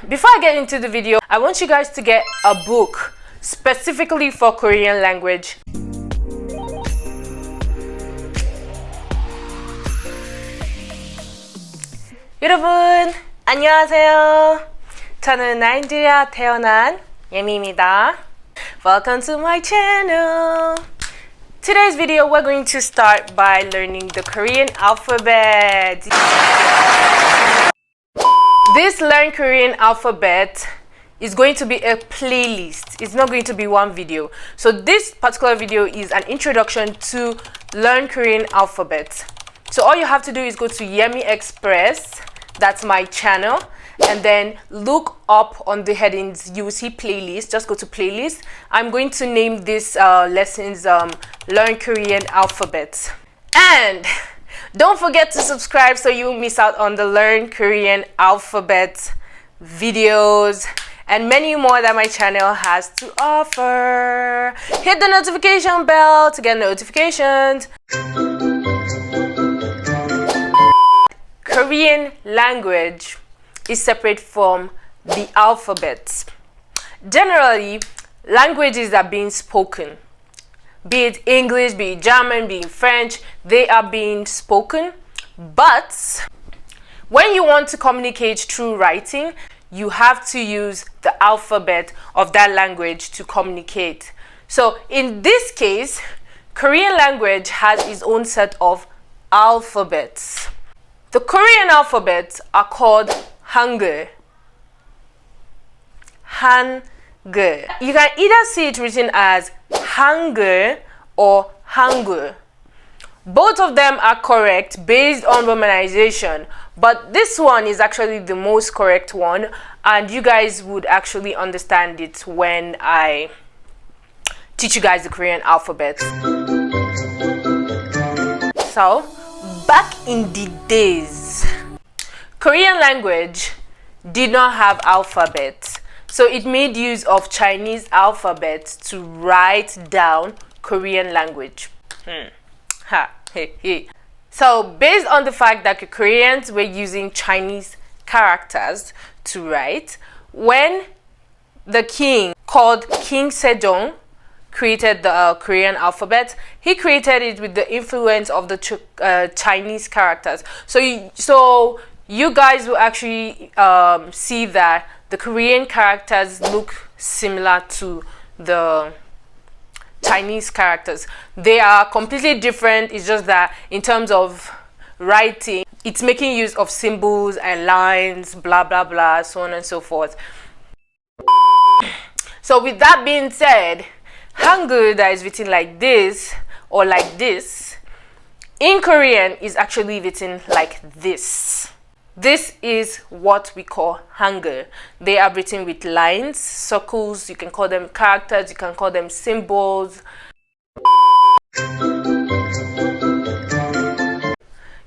Before I get into the video, I want you guys to get a book specifically for Korean language. 여러분, 안녕하세요. 저는 나이지리아 태어난 예미입니다. Welcome to my channel. Today's video, we're going to start by learning the Korean alphabet. This Learn Korean alphabet is going to be a playlist. It's not going to be one video. So this particular video is an introduction to Learn Korean alphabet. So all you have to do is go to Yemi-express, that's my channel, and then look up on the headings. You will see playlist. Just go to playlist. I'm going to name this lessons Learn Korean alphabet. And don't forget to subscribe so you won't miss out on the Learn Korean alphabet videos and many more that my channel has to offer. Hit the notification bell to get notifications. Korean language is separate from the alphabet. Generally, languages are being spoken. Be it English, be it German, be it French, they are being spoken. But when you want to communicate through writing, you have to use the alphabet of that language to communicate. So in this case, Korean language has its own set of alphabets. The Korean alphabets are called Hangul. Hangul. You can either see it written as Hangul or Hangul. Both of them are correct based on Romanization, but this one is actually the most correct one, and you guys would actually understand it when I teach you guys the Korean alphabet. So, back in the days, Korean language did not have alphabet. So it made use of Chinese alphabet to write down Korean language. So based on the fact that the Koreans were using Chinese characters to write, when the king called King Sejong created the Korean alphabet, he created it with the influence of the Chinese characters. So you guys will actually see that the Korean characters look similar to the Chinese characters. They are completely different. It's just that in terms of writing, it's making use of symbols and lines, blah blah blah, so on and so forth. So with that being said, Hangul that is written like this or like this in Korean is actually written like this. This is what we call Hangul. They are written with lines, circles, you can call them characters, you can call them symbols.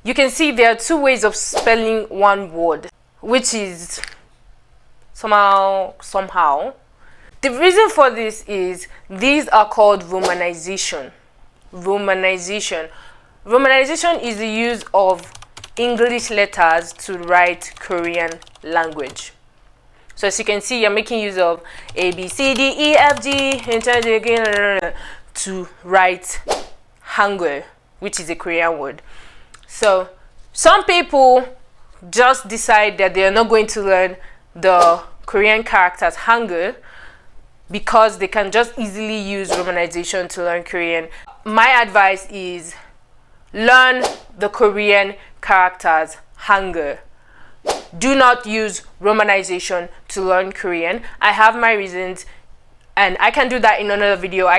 You can see there are two ways of spelling one word, which is somehow. The reason for this is these are called Romanization. Romanization is the use of English letters to write Korean language. So as you can see, you're making use of A, B, C, D, E, F, G to write Hangul, which is a Korean word. So some people just decide that they are not going to learn the Korean characters Hangul because they can just easily use Romanization to learn Korean. My advice is learn the Korean characters Hangul. Do not use Romanization to learn Korean. I have my reasons, and I can do that in another video.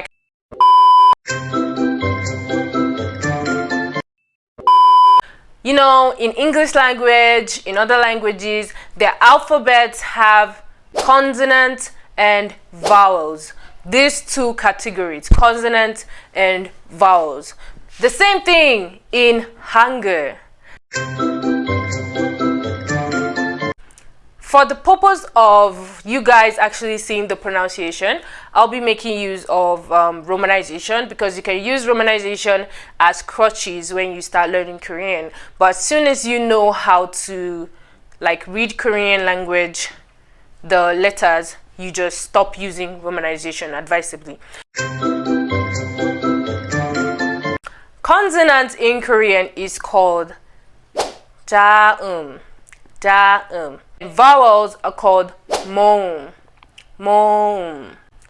You know, in English language, in other languages, their alphabets have consonants and vowels. These two categories, consonants and vowels. The same thing in Hangul. For the purpose of you guys actually seeing the pronunciation, I'll be making use of Romanization, because you can use Romanization as crutches when you start learning Korean. But as soon as you know how to like read Korean language, the letters, you just stop using romanization advisably. Consonant in Korean is called jaum. Vowels are called moum.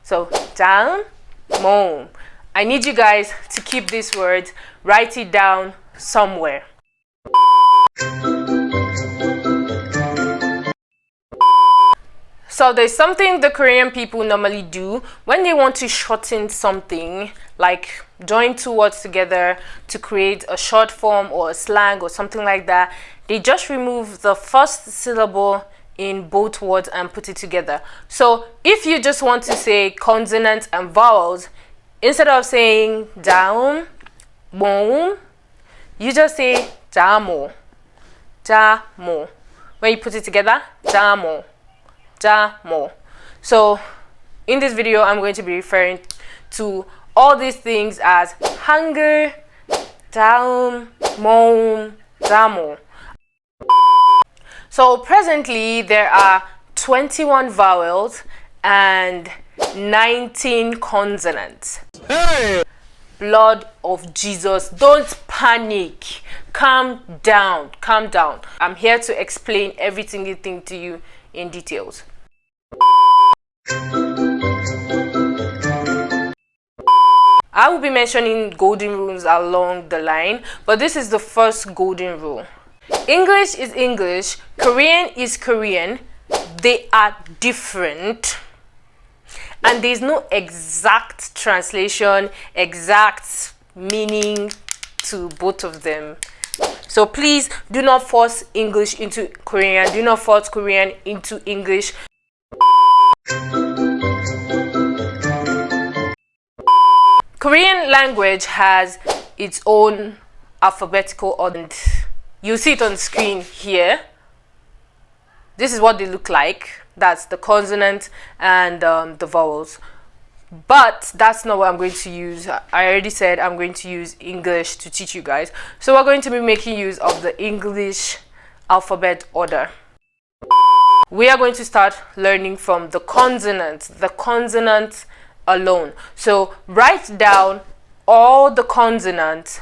So jaum, moum. I need you guys to keep these words, write it down somewhere. So there's something the Korean people normally do when they want to shorten something, like join two words together to create a short form or a slang or something like that. They just remove the first syllable in both words and put it together. So if you just want to say consonants and vowels, instead of saying jaum, moum, you just say jamo. When you put it together, jamo. So in this video, I'm going to be referring to all these things as Hangul, jaum, moum, jamo. So presently there are 21 vowels and 19 consonants. Hey! Blood of Jesus, don't panic. Calm down. I'm here to explain every single thing to you in details. I will be mentioning golden rules along the line, but this is the first golden rule. English is English, Korean is Korean. They are different, and there's no exact translation, exact meaning to both of them. So please do not force English into Korean. Do not force Korean into English. Korean language has its own alphabetical order. You see it on the screen here. This is what they look like. That's the consonant and the vowels. But that's not what I'm going to use. I already said I'm going to use English to teach you guys. So we're going to be making use of the English alphabet order. We are going to start learning from the consonants alone. So write down all the consonants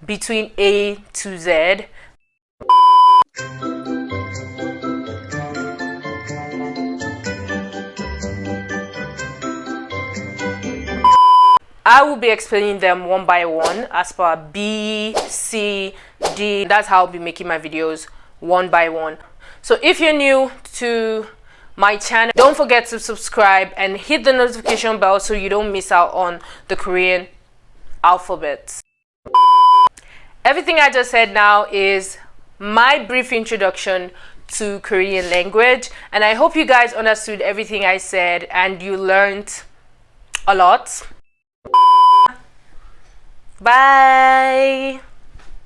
between A to Z. I will be explaining them one by one as per B, C, D. That's how I'll be making my videos one by one. So if you're new to my channel, don't forget to subscribe and hit the notification bell so you don't miss out on the Korean alphabet. Everything I just said now is my brief introduction to Korean language, and I hope you guys understood everything I said and you learned a lot. Bye.